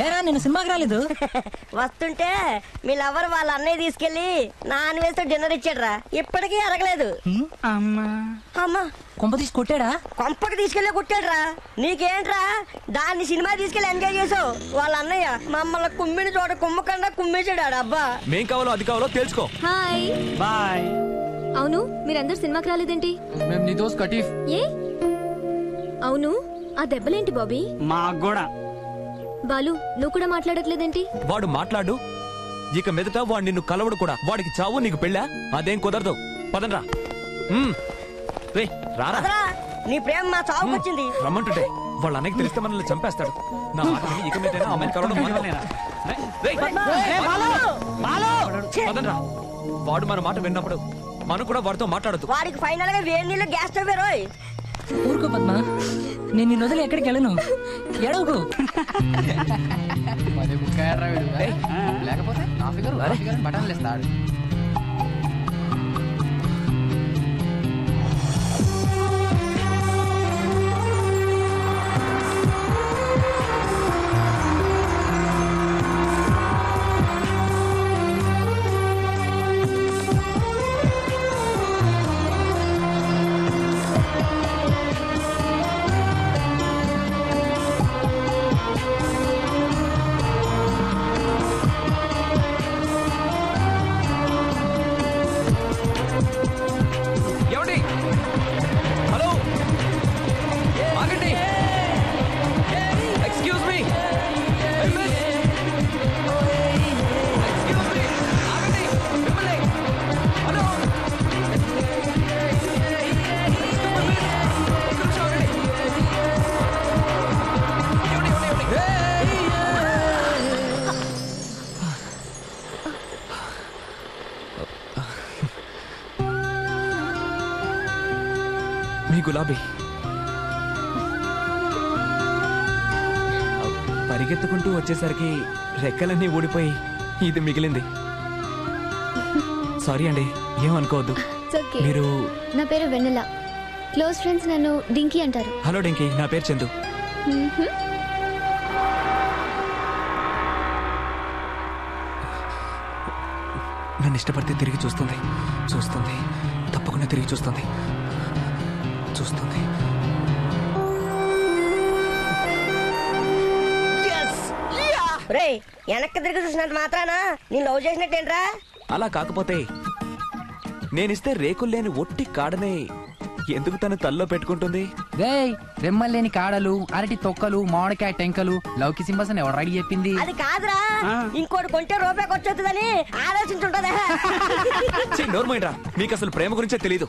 ఏరా నేను సినిమాకి రాలేదు. వస్తుంటే మీ లవర్ వాళ్ళ అన్నయ్య తీసుకెళ్లి నాన్ వెజ్ తో డిన్నర్ ఇచ్చాడ్రా, ఇప్పటికీ అరగలేదు. అమ్మా కొంప తీసి కొట్టాడా? కొంపకి తీసుకెళ్లే కొట్టాడ్రా. నీకేంట్రా, దాన్ని సినిమా తీసుకెళ్లి ఎంజాయ్ చేసావు. వాళ్ళ అన్నయ్య మమ్మల్ని కుమ్మిని చోట కుమ్మకుండా కుమ్మేసాడు. అబ్బా మేం కావాలో అది కావాలో తెలుసుకో. Hi bye. అవును మీరందరూ సినిమాకి రాలేదేంటి? మేము నీ దోస్త్ కటీఫ్. ఏ అవును ఆ దెబ్బలేంటి బాబీ? మాకు కూడా. బాలు నువ్వు కూడా మాట్లాడట్లేదేంటి? వాడు మాట్లాడు, ఇక మీదట వాడు నిన్ను కలవడు కూడా. వాడికి చావు నీకు పెళ్ళా? అదేం కుదరదు. పదండ్రా. రే రారా. నీ ప్రేమ మా చావుకొచ్చింది. రమ్మంటుంటే వాళ్ళ అన్నకి తెలిస్తే మనల్ని చంపేస్తాడు. నా మాట విని ఇక మీదైనా అమ్మాయిని కలవడం మానేరా. పదండ్రా. వాడు మన మాట విన్నప్పుడు మనం కూడా వాడితో మాట్లాడదు. వాడికి ఫైనల్ గా వేడి నీళ్ళు గ్యాస్ స్టవ్ రోయ్. ఊరుకో పద్మ, నేను నిన్ను వదిలి ఎక్కడికి వెళ్ళను. ఎడవకు. లేకపోతే బటన్లు ఇస్తాడు. గులాబీ పరిగెత్తుకుంటూ వచ్చేసరికి రెక్కలన్నీ ఊడిపోయి ఇది మిగిలింది. సారీ అండి, ఏమనుకోవద్దు. మీరు? నా పేరు వెన్నెల, క్లోజ్ ఫ్రెండ్స్ నన్ను డింకీ అంటారు. హలో డింకీ, నా పేరు చందు. నన్ను ఇష్టపడితే తిరిగి చూస్తుంది, చూస్తుంది, తప్పకుండా తిరిగి చూస్తుంది, చూస్తుంది. వెనక్కి తిరిగి చూసినంత మాత్రానా నేను లవ్ చేసినట్టేంట్రా? అలా కాకపోతే నేనిస్తే రేకుల్లేని ఒట్టి కాడనే ఎందుకు తను తల్లో పెట్టుకుంటుంది? రెమ్మల్లేని కాడలు, అరటి తొక్కలు, మామిడికాయ టెంకలు, లౌకి సింబల్స్ అని ఎవరు రెడీ చెప్పింది? అది కాదురా, ఇంకోటి కొంటే రూపాయికి వచ్చేస్తుందని ఆలోచించుంటదా. నోర్మైండ్రా, మీకు అసలు ప్రేమ గురించే తెలీదు.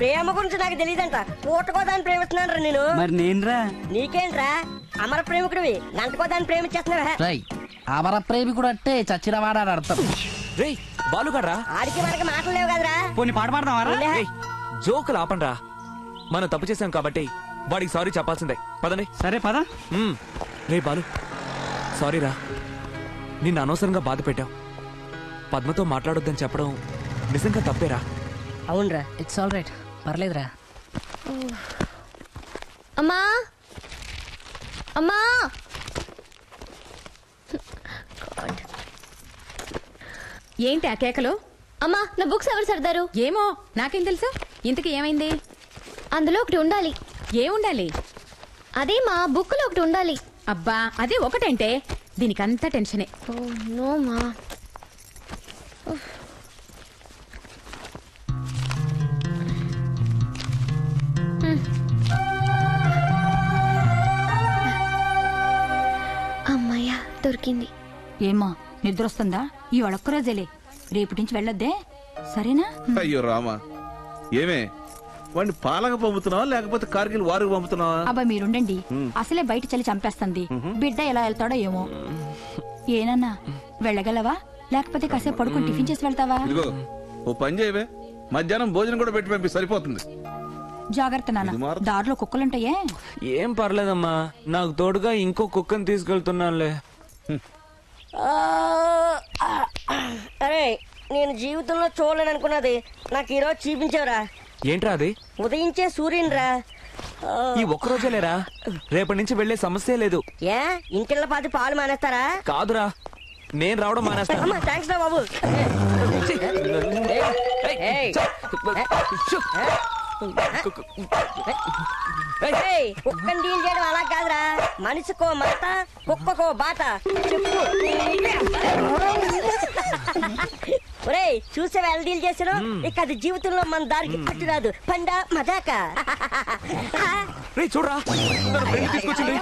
ప్రేమ గురించి నాకు తెలియదంట, పూటకోదాన్ని ప్రేమిస్తున్నాను నేను. మరి నేనురా? నీకేంట్రా, అమర ప్రేమికుడివి, గంటకోదాన్ని ప్రేమించేస్తున్నావా? అమర ప్రేమికుడు అంటే చచ్చిన వాడని అర్థం. రే బాలుగాడ్రా, ఆడికి మనకి మాటలు లేవు కదరా. పోనీ పాట పాడతావారా? జోకులు ఆపండ్రా, మనం తప్పు చేశాం కాబట్టి వాడికి సారీ చెప్పాల్సిందే. పదండి. సరే పద. రే బాలు, సారీరా, నిన్ను అనవసరంగా బాధ పెట్టావు. పద్మతో మాట్లాడొద్దని చెప్పడం నిజంగా తప్పేరా? అవునరా. ఇట్స్ ఆల్ రైట్, పర్లేదురా. అమ్మా అమ్మా, ఏంటి ఆ కేకలు? అమ్మా నా బుక్స్ ఎవరు సర్దారు? ఏమో నాకేం తెలుసు. ఇంతకీ ఏమైంది? అందులో ఒకటి ఉండాలి. ఏముండాలి? అదే మా బుక్ లో ఒకటి ఉండాలి. అబ్బా అదే ఒకటంటే దీనికంతా టెన్షనే. నో మా. అమ్మయ్యా దొరికింది. ఏమా నిద్ర వస్తుందా? ఈ ఒక్కరోజేలే, రేపటి నుంచి వెళ్ళొద్దే, సరేనా? అయ్యో రామా, ఏమే వాడిని పాలక పంపుతున్నావా లేకపోతే కార్గిల్ వారికి పంపుతున్నావా? అబ్బా మీరుండండి, అసలే బయట చలి చంపేస్తుంది. బిడ్డ ఎలా వెళ్తాడో ఏమో. ఏనన్నా వెళ్ళగలవా? లేకపోతే కాసేపు పడుకుని టిఫిన్ చేసి వెళ్తావా? ఇదిగో ఓ పని చేయవే, మధ్యాహ్నం భోజనం కూడా పెట్టి పంపి సరిపోతుంది. జాగ్రత్త నాన్న, దారిలో కుక్కలుంటాయే. ఏం పర్లేదమ్మా, నాకు తోడుగా ఇంకో కుక్కని తీసుకెళ్తున్నానులే. అరే నేను జీవితంలో చూడలేను అనుకున్నది నాకు ఈరోజు చూపించావురా. ఏంట్రా అది? ఉదయించే సూర్యునిరా. ఈ ఒక్కరోజే లేరా, రేపటి నుంచి వెళ్లే సమస్య లేదు. ఏ ఇంటిళ్ళ పాతి పాలు మానేస్తారా? కాదురా, నేను రావడం మానేస్తాను. థ్యాంక్స్ రా బాబు. కుక్కని డీల్ చేయడం అలా కాదురా, మనిషికో మాట కుక్కకో బాట. చెప్పు. ఒరేయ్ చూసే వాళ్ళు డీల్ చేసారు, ఇక అది జీవితంలో మన దారికి పట్టురాదు. పండా మజాక. చూడరా తీసుకొచ్చింది.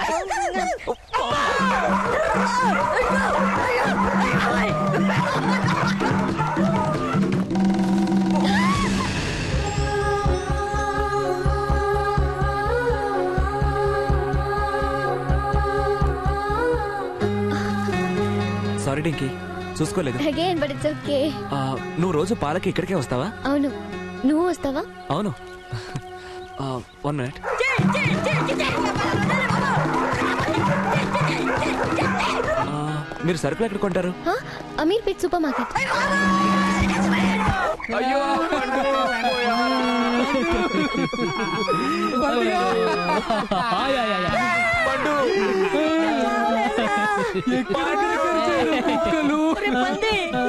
సారీ డింకీ, చూసుకోలేదు. Again but it's okay. నువ్వు రోజు పాలకి ఇక్కడికే వస్తావా? అవును. నువ్వు వస్తావా? అవును. 1 minute. మీరు సరుకులు ఎక్కడ కొంటారు? అమీర్ పేట్ సూపర్ మార్కెట్. అయ్యో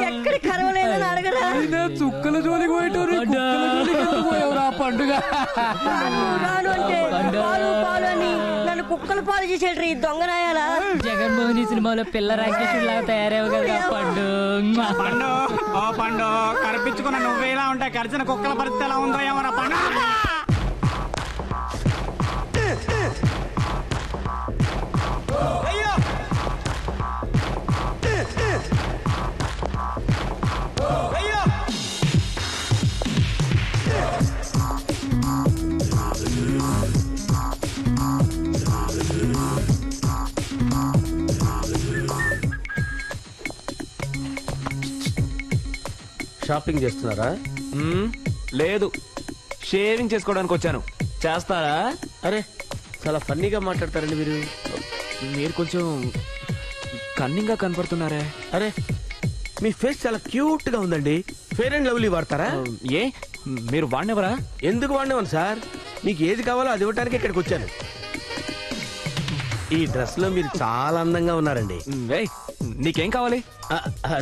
ఎక్కడ కరవలేదని అడగరా? చుక్కల జోలికి పోయేవరా పండుగ. రాను అంటే పాలు పాలు అని నన్ను కుక్కలు పాలు చేసేట్రు ఈ దొంగనాయాల. జగన్మోహన్ సినిమాలో పిల్ల రాకేషుడిలాగా తయారేవు కదా పండు. పండు ఓ పండు, కనిపించుకున్న నువ్వే ఇలా ఉంటాయి, కరిచిన కుక్కల పరిస్థితి ఎలా ఉందో ఏమరా పండు. షాపింగ్ చేస్తున్నారా? లేదు, షేవింగ్ చేసుకోవడానికి వచ్చాను. చేస్తారా? అరే చాలా ఫన్నీగా మాట్లాడతారండి మీరు. మీరు కొంచెం కన్నింగ్ గా కనపడుతున్నారే. అరే మీ ఫేస్ చాలా క్యూట్ గా ఉందండి. ఫెయిర్ అండ్ లవ్లీ వాడతారా? ఏ మీరు వాడినవరా? ఎందుకు వాడినవను సార్, మీకు ఏది కావాలో అది ఇవ్వడానికి ఇక్కడికి వచ్చాను. ఈ డ్రెస్ లో మీరు చాలా అందంగా ఉన్నారండి. నీకేం కావాలి?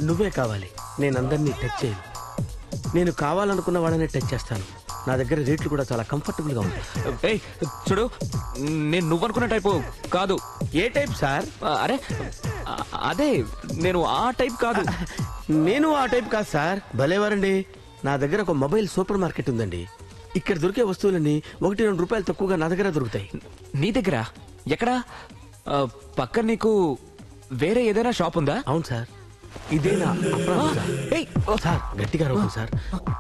నువ్వే కావాలి. నేను అందరినీ టచ్ చేయను. నేను కావాలనుకున్న వాళ్ళని టచ్ చేస్తాను. నా దగ్గర రేట్లు కూడా చాలా కంఫర్టబుల్ గా ఉంటాయి. చూడు, నేను నువ్వనుకున్న టైపు కాదు. ఏ టైప్ సార్? అరే అదే, నేను ఆ టైప్ కాదు. నేను ఆ టైప్ కాదు సార్. భలేవారండి, నా దగ్గర ఒక మొబైల్ సూపర్ మార్కెట్ ఉందండి. ఇక్కడ దొరికే వస్తువులన్నీ 1-2 రూపాయలు తక్కువగా నా దగ్గర దొరుకుతాయి. నీ దగ్గర ఎక్కడా? పక్కన నీకు వేరే ఏదైనా షాప్ ఉందా? అవును సార్, ఇదేనా సార్? గట్టిగా రావు సార్.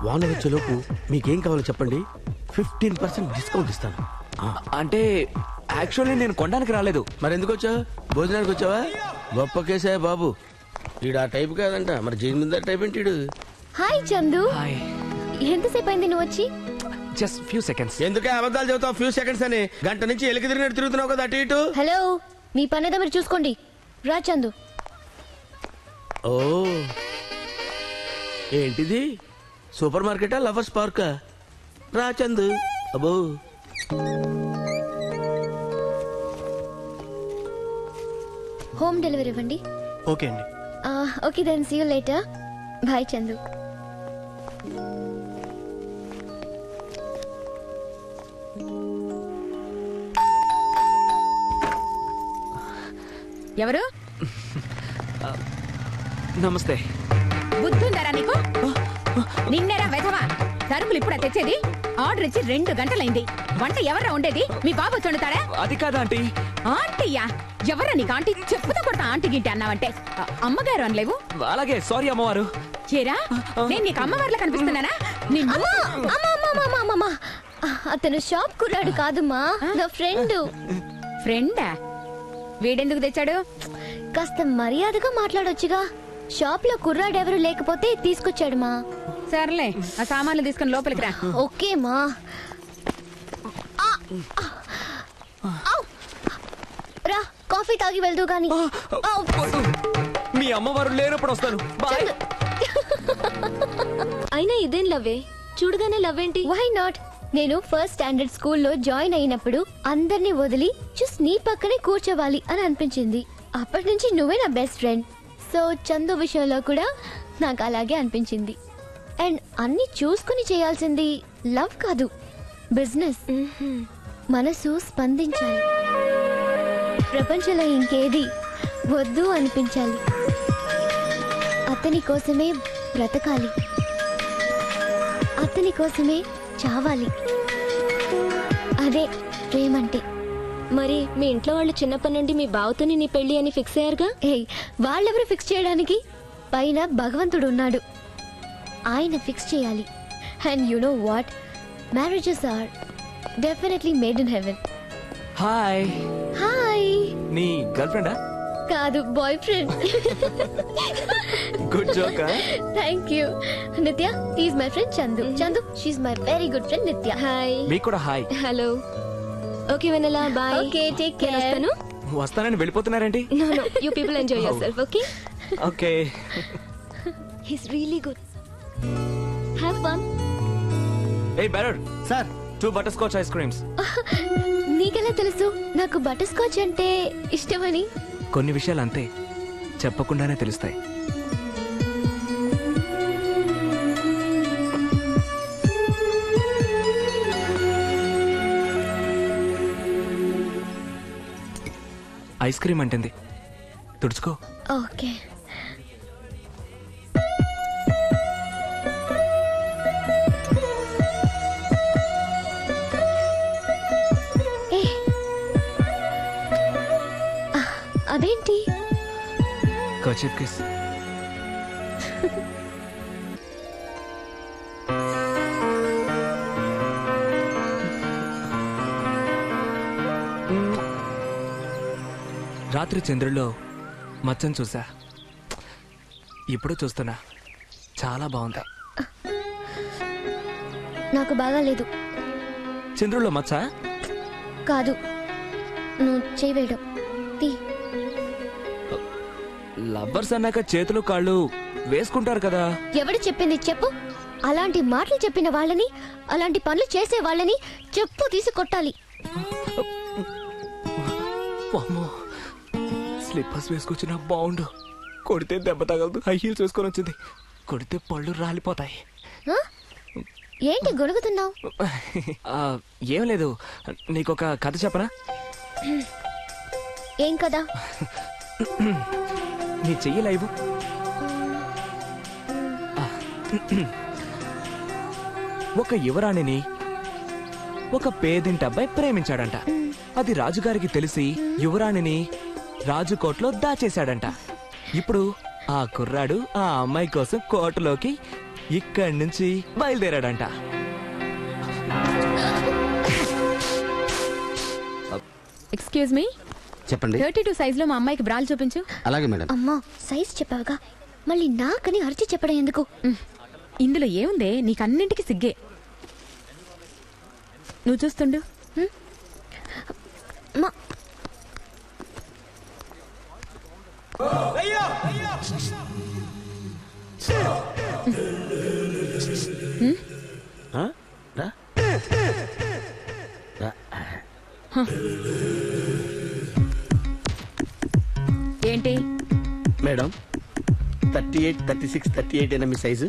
వాన వచ్చేలోపు మీకేం కావాలో చెప్పండి, 15% డిస్కౌంట్ ఇస్తాను. అంటే యాక్చువల్లీ నేను కొనడానికి రాలేదు. మరి ఎందుకు వచ్చావు? భోజనానికి వచ్చావా? గొప్ప కేసా బాబు. ఈడు ఆ టైప్ కాదంట, మరి జైలు టైప్ ఏంటి? హాయ్ చందు. ఎంతసేపు అయింది నువ్వు వచ్చి? Just few seconds. ఎందుకే అబద్ధాలు చెబుతావు? ఫ్యూ సెకండ్స్ అని గంట నుంచి ఎలికి తిరిగినట్టు తిరుగుతున్నావు కదా అటు ఇటు. హలో, మీ పని ఏదో మీరు చూసుకోండి. రా చందు. ఓ ఏంటిది? సూపర్ మార్కెటా లవర్స్ పార్కా? రా చందు. అబ్బో హోమ్ డెలివరీ ఇవ్వండి. ఓకే అండి. Okay then see you later. Bye Chandu. ఎవరు? నమస్తే. బుద్ధుందరా నీకు? నిన్నెరా వెధవా, సరుకులు ఇప్పుడా తెచ్చేది? ఆర్డర్ ఇచ్చి 2 గంటలైంది. వంట ఎవరా ఉండేది? మీ బాబు వండుతాడా? అది కాదా ఆంటీ. ఆంటీయా? ఎవరా నీకు ఆంటీ? చెప్పుతో కొడతా ఆంటీ గింటి అన్నావంటే. అమ్మగారు అనలేవు? అలాగే, సారీ అమ్మవారు. చేరా, నేను నీకు అమ్మవారిలో కనిపిస్తున్నానా? అతను షాప్ కుర్రాడు కాదుమా, నా ఫ్రెండ్. ఫ్రెండా? వీడెందుకు తెచ్చాడు? కాస్త మర్యాదగా మాట్లాడొచ్చుగా. షాప్ లో కుర్రాడు ఎవరు లేకపోతే తీసుకొచ్చాడు మా. సర్లే, ఆ సామాన్లు తీసుకుని లోపలికి రా. ఓకే మా. రా, కాఫీ తాగి వెళ్దు గాని. మీ అమ్మవారు లేనప్పుడు వస్తాను. అయినా ఇదేం లవ్వే? చూడగానే లవ్ ఏంటి? Why not? నేను ఫస్ట్ స్టాండర్డ్ స్కూల్లో జాయిన్ అయినప్పుడు అందరినీ వదిలి జస్ట్ నీ పక్కనే కూర్చోవాలి అని అనిపించింది. అప్పటి నుంచి నువ్వే నా బెస్ట్ ఫ్రెండ్. సో చందు విషయంలో కూడా నాకు అలాగే అనిపించింది. అండ్ అన్ని చూసుకుని చేయాల్సింది లవ్ కాదు, బిజినెస్. మనసు స్పందించాలి. ప్రపంచంలో ఇంకేది వద్దు అనిపించాలి. అతని కోసమే బ్రతకాలి, అతని కోసమే చావాలి. అదే ప్రేమంటే. మరి మీ ఇంట్లో వాళ్ళు చిన్నప్పటి నుండి మీ బావతోని నీ పెళ్లి అని ఫిక్స్ అయ్యారుగా? వాళ్ళెవరు ఫిక్స్ చేయడానికి? పైన భగవంతుడు ఉన్నాడు, ఆయన ఫిక్స్ చేయాలి. And you know what, marriages are definitely made in heaven. Hi. Hi. నీ గర్ల్ ఫ్రెండా? కాదు, boy friend. Good joke. Thank you. Nithya, is my friend Chandu. Chandu, she's my very good friend Nithya. Hi. మీకు కూడా హాయ్. హలో. ఓకే వెన్నెలా, bye. Okay, take care. వస్తానని వెళ్ళిపోతున్నారేంటి? No no, you people enjoy yourself. Okay okay. He is really good. Have fun. ఏ bearer sir, 2 butterscotch ice creams. నీకెలా తెలుసు నాకు butter scotch అంటే ఇష్టమని? కొన్ని విషయాలు అంతే, చెప్పకుండానే తెలుస్తాయి. ఐస్ క్రీమ్ అంటుంది, తుడుచుకో. ఓకే. అదేంటి? Kerchief kiss. రాత్రి చంద్రుల్లో మచ్చను చూసా, ఇప్పుడు చూస్తున్నా. చాలా బాగుంది. నాకు బాగా లేదు. చంద్రుల్లో మచ్చ కాదు, నువ్వు చేయవేయడం. లవ్వర్స్ అన్నాక చేతులు కాళ్ళు వేసుకుంటారు కదా. ఎవడు చెప్పింది చెప్పు? అలాంటి మాటలు చెప్పిన వాళ్ళని, అలాంటి పనులు చేసే వాళ్ళని చెప్పు తీసి కొట్టాలి. స్లిప్పర్స్ వేసుకొచ్చిన బాగుండు, కొడితే దెబ్బ తగలదు. హై హీల్స్ వేసుకొని వచ్చింది, కొడితే పళ్ళు రాలిపోతాయి. ఏంటి గొడుగుతున్నావు? ఏం లేదు, నీకొక కథ చెప్పనా? ఏం కదా? నీ చెయ్యి లైవ్. ఒక యువరాణిని ఒక పేదింటి అబ్బాయి ప్రేమించాడంట. అది రాజుగారికి తెలిసి యువరాణిని రాజుకోట్లో దాచేశాడంట. ఇప్పుడు ఆ కుర్రాడు ఆ అమ్మాయి కోసం కోటలోకి ఇక్కడి నుంచి బయలుదేరాడంట. ఎక్స్క్యూజ్ మీ, చెప్పండి. 32 సైజ్ లో మా అమ్మాయికి బ్రాలు చూపించు. అలాగే మేడం. అమ్మా, సైజ్ చెప్పావుగా, మళ్ళీ నాకని అరిచి చెప్పడం ఎందుకు? ఇందులో ఏముందే, నీకన్నింటికి సిగ్గే. నువ్వు చూస్తుండు. ఏంటి మేడం, 38, 36, 38 అయినా మీ సైజు?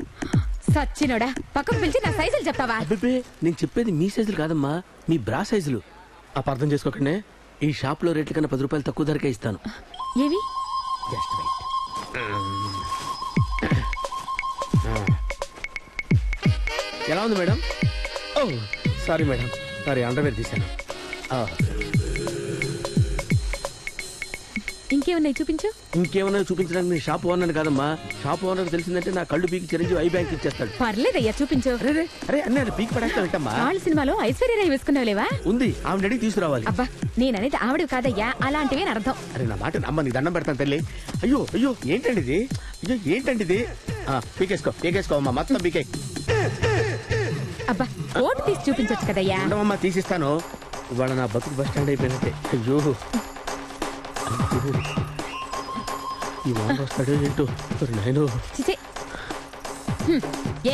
సచ్చినోడా, పక్కకు పిలిచి నా సైజులు చెప్తావా? అబ్బే, నేను చెప్పేది మీ సైజులు కాదమ్మా, మీ బ్రా సైజులు. అపార్థం చేసుకోకండి, ఈ షాప్ లో రేట్ల కన్నా 10 రూపాయలు తక్కువ ధరకే ఇస్తాను. ఏవి? Just wait. ఎలా ఉంది madam? Oh sorry madam, sorry, underwear తీశాను. ఇంకేమన్నా చూపించు. ఇంకేమన్నా చూపించడానికి నేను షాప్ ఓనర్ కాదమ్మా. షాప్ ఓనర్ తెలిసిందంటే నా కళ్ళు పీకి చిరంజీవి ఐ బ్యాంక్ ఇచ్చేస్తాడు. పర్లేదయ్యా, చూపించు. అరే అన్న పీకి పడేస్తానమ్మా. వాళ్ళ సినిమాలో ఐశ్వర్యరాయ్ వేసుకున్నావులేవా? ఉంది, ఆవిడ అడిగి తీసుకురావాలి. అబ్బా, నేననేది ఆవిడ కాదయ్యా, అలాంటివే అర్థం. అరే నా మాట నమ్మ, నీకు దండం పెడతాను తల్లి. అయ్యో అయ్యో, ఏంటండి ఇది? అయ్యో ఏంటండి ఇది? పీకేసుకో అమ్మా, మొత్తం పీకే. అబ్బా, కోట్ తీసి చూపించొచ్చు కదయ్యా. ఉండమమ్మా, తీసిస్తాను. ఇవాళ నా బతుకు బస్ స్టాండ్ అయిపోయినట్టే. అయ్యో, ఈ వాడు వస్తాడో ఏంటో. నేను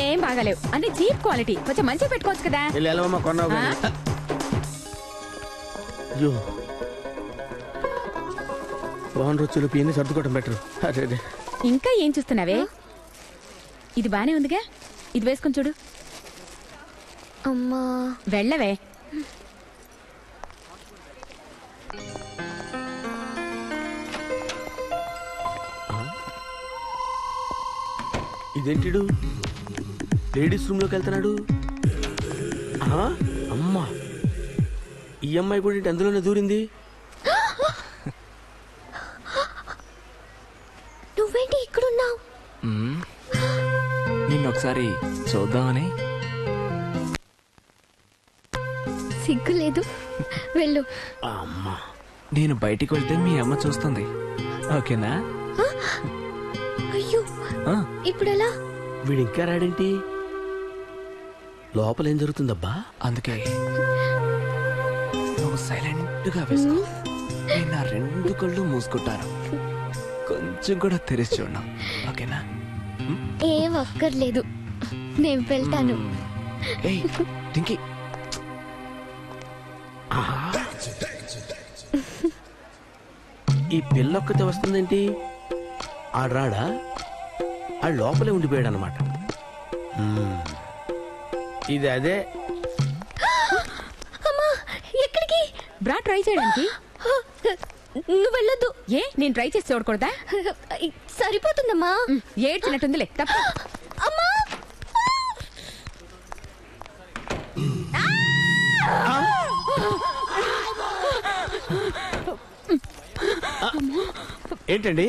ఏం బాగాలేవు అన్ని చీప్ క్వాలిటీ, కొంచెం మంచిగా పెట్టుకోవచ్చు కదా. వెళ్ళమ్మా కొన్నావు ఆ? అయ్యో వాన్ రోజులు పియని సర్దుకోవడం బెటర్. అదే ఇంకా ఏం చూస్తున్నావే? ఇది బానే ఉందిగా, ఇది వేసుకొని చూడు. అమ్మా వెళ్ళవే. ఇదేంటిడు లేడీస్ రూమ్ లోకి వెళ్తున్నాడు? అమ్మా ఈ అమ్మాయి కూడా అందులోనే దూరింది. నువ్వేంటి ఇక్కడున్నావు? నిన్నొకసారి చూద్దామని. సిగ్గు లేదు, వెళ్ళు. అమ్మా నేను బయటికి వెళ్తే మీ అమ్మ చూస్తుంది, ఓకేనా? అయ్యో ఆ, ఇప్పుడెలా? వీడు ఇంకా రాడేంటి? లోపల ఏం జరుగుతుందబ్బా? అందుకే నువ్వు సైలెంట్ గా వేసుకో. నేను నా 2 కళ్ళు మూసుకుంటాను, కొంచెం కూడా తెరిచి చూడను, ఓకేనా? ఏం అక్కర్లేదు, నేను వెళ్తాను. ఏయ్ టింకీ, ఈ పిల్లొక్కతే వస్తుందేంటి? ఆడ్రాడా? ఆ లోపలే ఉండిపోయాడు అనమాట. ఇది అదే. అమ్మా ఎక్కడికి? బ్రా ట్రై చేయడానికి. నువ్వు వెళ్ళొద్దు. ఏ నేను ట్రై చేసి చూడకూడదా? సరిపోతుందమ్మా. ఏడ్చినట్టుందిలే, తప్ప. అమ్మా ఏంటండి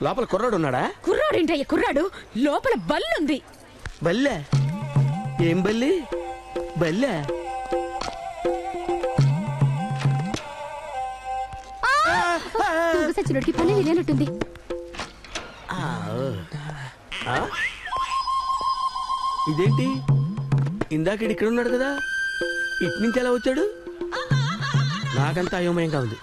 లోపల కుర్రాడు ఉన్నాడా? కుర్రాడేంటయ్య కుర్రాడు, లోపల బల్లుంది. బల్లె? ఏం బల్లి? బల్లె? సచ్చినోడికి పని లేనట్టుంది. ఇదేంటి ఇందాక ఇక్కడ ఉన్నాడు కదా, ఇటు నుంచి ఎలా వచ్చాడు? నాకంతా అయోమయంగా ఉంది.